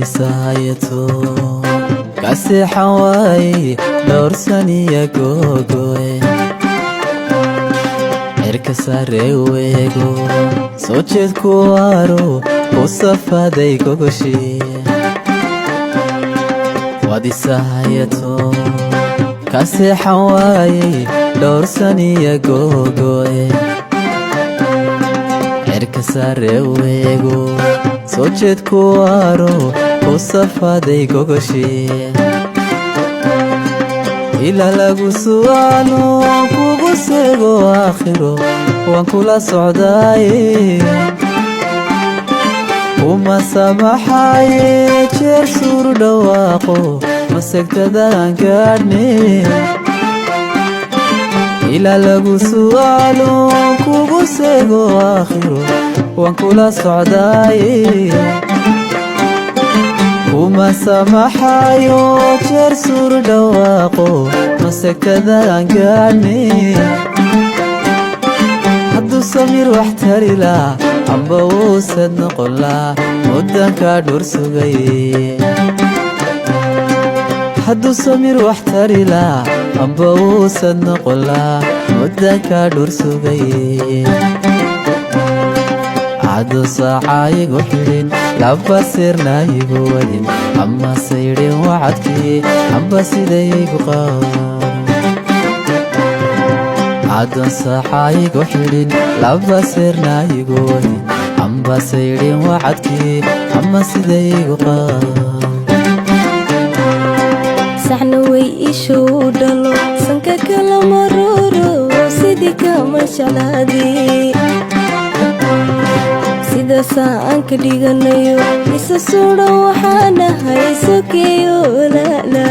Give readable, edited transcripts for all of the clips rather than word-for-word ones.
wadisaayato kaseexan waaye dhowr saniya googoe cirka sare weego soo jeed ku waaro ku safaaday gogoshii wadisaayato kaseexan waaye dhowr saniya googoe cirka sare weego soo jeed ku waaro ku safaaday gogoshii ila lagu su'aalo kugu seego aakhiro waan kula socdaaye uma samaxaye jeer suur dhawaaqo masagtadaan gaadhne ila lagu su'aalo kugu seego aakhiro waan kula socdaaye uma samaxayo jeer suur dhawaaqo masagtadaan gaadhne hadduu samir wax tari laa amba wuusad noqon laa waddankaa dhur sugaye hadduu samir wax tari laa amba wuusad noqon laa waddankaa dhur sugaye عدو صاعايق وحلين لابا سيرنا يقودين أما سيرين وعدكي أما سيديق وقار عدو صاعايق وحلين لابا سيرنا يقودين أما سيرين وعدكي أما سيديق وقار سحنوي إيشو دلو سنكا كلا مرورو سيدي كامل شلادي sida saan ka dhiganayo isa suuro waxaana haysokeeyo laala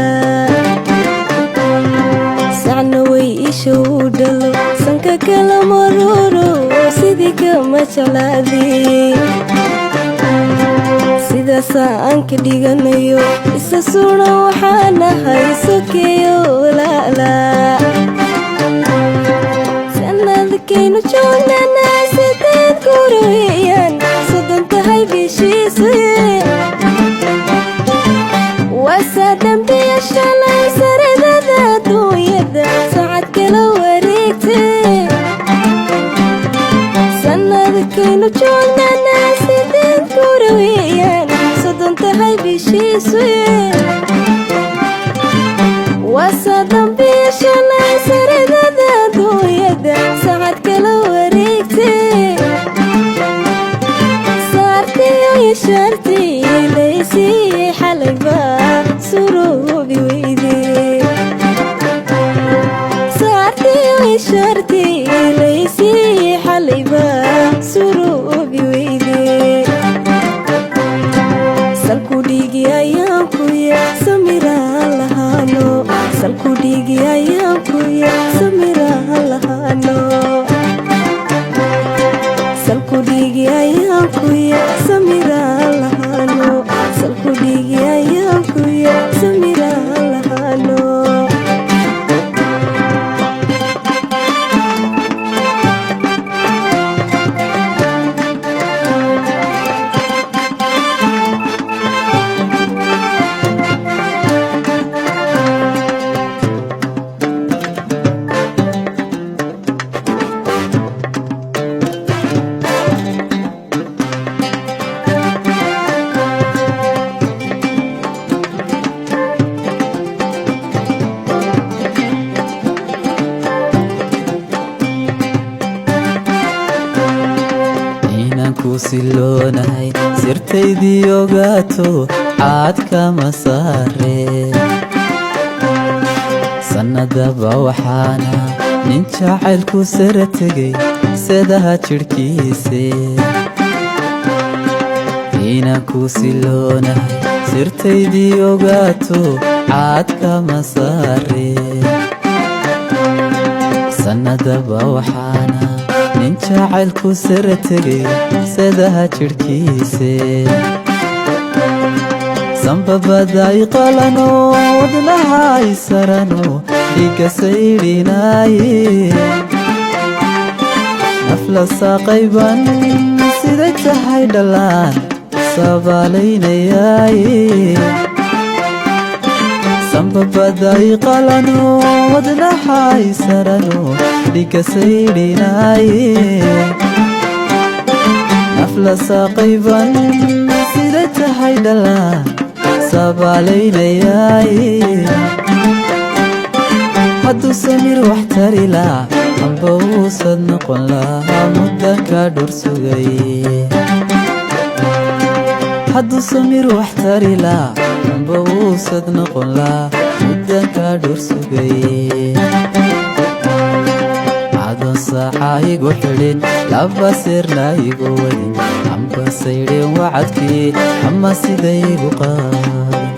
sacna way ishow dhalo sanka kala maroro sidii kama jeclaadii sida saan ka dhiganayo isa suuro waxaana haysokeeyo laala sanadkaynu joognana sideed guriyaan صدنتهاي بشيسي وسادم بيشالي سرد ذاتو يدا ساعد كلا وريكتي سنادكينو جولنا ناسي دين كورويان صدنتهاي بشيسي وسادم بيشالي سرد ذاتو يدا ساعد كلا وريكتي شرتي ليسي حلبا سروبي ويدي سارتي وشرتي ليسي حلبا سروبي ويدي سلكو ديجي ايامكو يا سميرا لهانو سلكو ديجي ايامكو يا سميرا لهانو سلكو ديجي ايامكو يا سميرا لهانو سلكو ديجي ايامكو يا سميرا لهانو kusiloonahay sirtaydii ogaato caad kama saare sannadaba waxaana nin jacaylku sara tegay sedaha jidhkiise inaan kusiloonahay sirtaydii ogaato caad kama saare sannadaba waxaana nin jacaylku sara tegay sedaha jidhkiise sanbabaday qalano wadnahay sarano dhiga saydhinaaye nafla saaqayban siday tahay dhalaan sabaalaynayaaye sanbabaday qalano wadnaxay sarano dhiga saydhinaaye nafla saaqayban siday tahay dhalaan sabaalaynayaaye hadduu samir wax tari laa amba uusad noqon lahaa muddanka dhur sugay hadduu samir wax tari laa amba uusad noqon lahaa muddanka dhur sugay adoon saacaa igu xidhin laba sirna igu wadin amba saydhin wacadkii ama sida igu qaadin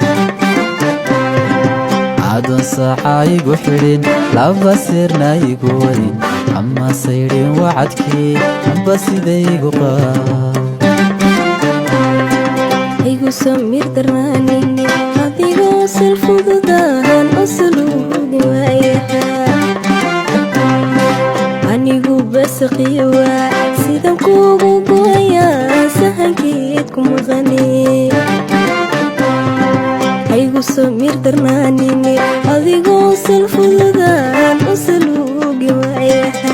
adoon saacaa igu xidhin laba sirna igu wadin ama saydhin wacadkii amba sida igu qaadin igu samir darnaanini adigoo sal fududahan oo saluudi waayaha anigu basqiyo waa sidan kuugu gooyaa sahankeed ku maqani igu samir darnaanini adigoo sal fududahan oo saluudi waayaha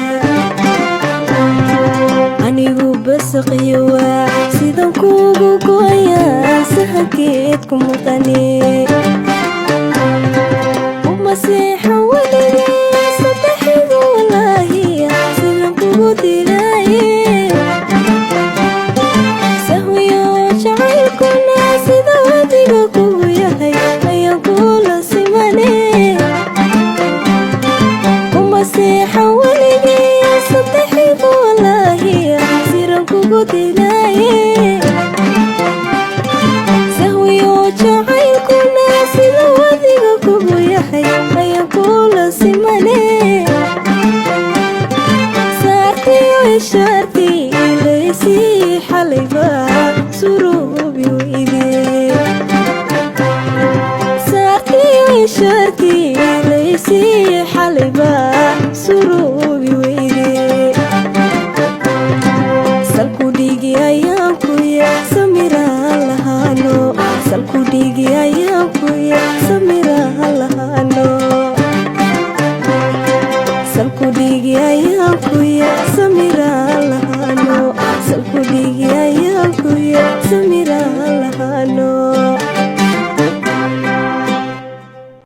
anigu basqiyo waa sidan kuugu gooyaa sahankeed ku maqani uma seexan weligay sadexidu walaahiya sidan kugu dilaaye sahwiyo jacaylkuna sida wadiga kugu yahay ayaan kula simane uma seexan weligay sadexidu walaahiya sidan kugu dilaaye sahwiyo jacaylkuna sida wadiga kugu yahay ayaan kula simane saartiyo ishaartii ilaysii xalayba suruubi weyde saartiyo ishaartii ilaysii xalayba suruubi weyde salku dhigi ayaan kuya samiraan lahaano salku dhigi ayaan kuya samiraan lahaano salku dhigi ayaan kuya samiraan lahaano salku dhigi